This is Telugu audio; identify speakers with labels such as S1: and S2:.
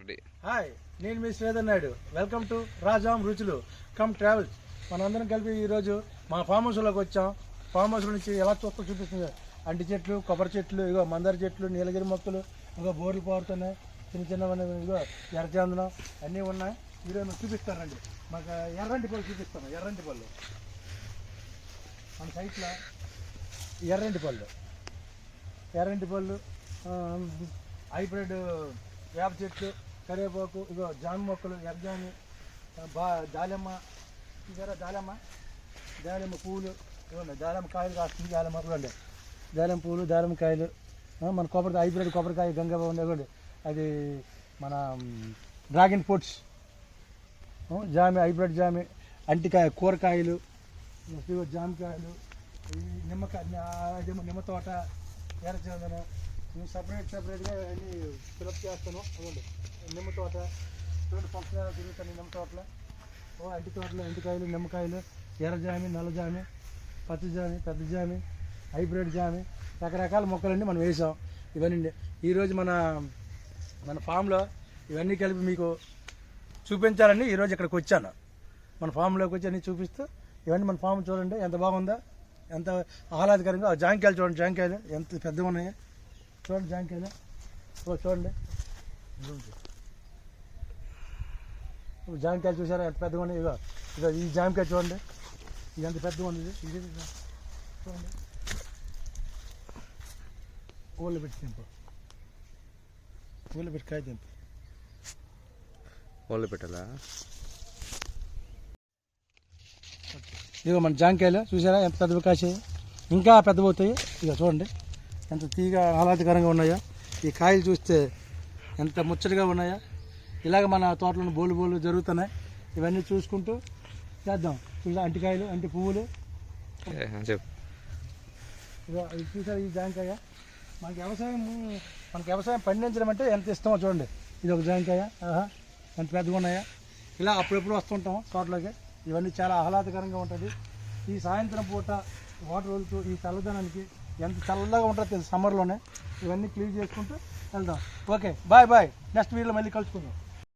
S1: హాయ్, నేను మీ శ్రీధర్ నాయుడు. వెల్కమ్ టు రాజాం రుచులు కమ్ ట్రావెల్స్. మనందరం కలిపి ఈరోజు మా ఫామ్ హౌస్లోకి వచ్చాం. ఫామ్ హౌస్ నుంచి ఎలా చూపిస్తుంది. అంటి చెట్లు, కొబ్బరి చెట్లు, ఇగో మందార చెట్లు, నీలగిరి మొక్కలు, ఇగో బోర్లు పారుతున్నాయి. చిన్న చిన్నవన్నీ ఇగో ఎర్రచందనం అన్నీ ఉన్నాయి. ఈరోజు మేము చూపిస్తానండి. మాకు ఎర్రంటి పళ్ళు చూపిస్తాను. ఎర్రంటి పళ్ళు మన సైట్లో ఎర్రంటి పళ్ళు హైబ్రిడ్ వేప చెట్లు, కరివేపాకు, ఇగో జామ మొక్కలు, ఎర్రజామి, దాలిమ్మ, చూసారా దాలిమ్మ పువ్వులు, ఇవ్వండి. దాలిమ్మ కాయలు కాస్తుంది. దాలిమ్మ మొక్కలు అండి. దాలిమ్మ పువ్వులు, దాలిమ్మ కాయలు. మన హైబ్రిడ్ కొబ్బరికాయ గంగబాబు ఉండేవండి. అది మన డ్రాగన్ ఫ్రూట్స్, జామి, హైబ్రిడ్ జామి, అంటికాయ, కూరకాయలు, జామకాయలు, నిమ్మ తోట, ఎర్రచందనం. మేము సపరేట్గా అన్నీ ఫిలప్ చేస్తాను. చూడండి, నిమ్మ తోట చూడండి, పంచదార తిరుగుతాను నిమ్మ తోటలో. అంటి తోటలో అంటికాయలు, నిమ్మకాయలు, ఎర్రజామి, నల్లజామి, పచ్చజామి, పెద్ద జామి, హైబ్రిడ్ జామి, రకరకాల మొక్కలన్నీ మనం వేసాం. ఇవన్నీ ఈరోజు మన ఫామ్లో ఇవన్నీ కలిపి మీకు చూపించాలని ఈరోజు ఇక్కడికి వచ్చాను. మన ఫామ్లోకి వచ్చి అన్నీ చూపిస్తూ ఇవన్నీ మన ఫామ్ చూడండి ఎంత బాగుందో, ఎంత ఆహ్లాదకరంగా. జాంకాయలు చూడండి, జాంకాయలు ఎంత పెద్దగా ఉన్నాయో చూడండి. జాంకాయలు చూడండి, జామకాయలు చూసారా ఎంత పెద్దగా ఉన్నాయి. ఇదో ఈ జామకాయ చూడండి, ఇది ఎంత పెద్దగా ఉంది. ఇది చూడండి, ఊళ్ళో పెట్టి తింపు, ఊళ్ళో పెట్టి కాయ తింపు,
S2: ఊళ్ళో పెట్టాలా.
S1: ఇదిగో మన జామకాయలు చూసారా ఎంత పెద్దవి కాసాయి, ఇంకా పెద్దవవుతాయి. ఇక చూడండి ఎంత తీగ ఆహ్లాదకరంగా ఉన్నాయో. ఈ కాయలు చూస్తే ఎంత ముచ్చటగా ఉన్నాయో. ఇలాగ మన తోటలో బోలు జరుగుతున్నాయి. ఇవన్నీ చూసుకుంటూ చేద్దాం. చూసా అంటికాయలు, అంటి పువ్వులు. ఇది చూసారు ఈ జాంకాయ. మనకి వ్యవసాయం పండించడం అంటే ఎంత ఇష్టమో చూడండి. ఇది ఒక జాంకాయ, ఎంత పెద్దగా ఉన్నాయా. ఇలా అప్పుడెప్పుడు వస్తుంటాం తోటలోకి. ఇవన్నీ చాలా ఆహ్లాదకరంగా ఉంటుంది. ఈ సాయంత్రం పూట వాటర్ వదులుతూ ఈ చల్లదనానికి ఎంత చల్లగా ఉంటుంది సమ్మర్లోనే. ఇవన్నీ క్లీన్ చేసుకుంటూ వెళ్దాం. Okay, bye. నెక్స్ట్ వీడియోలో మళ్ళీ కలుసుకుందాం.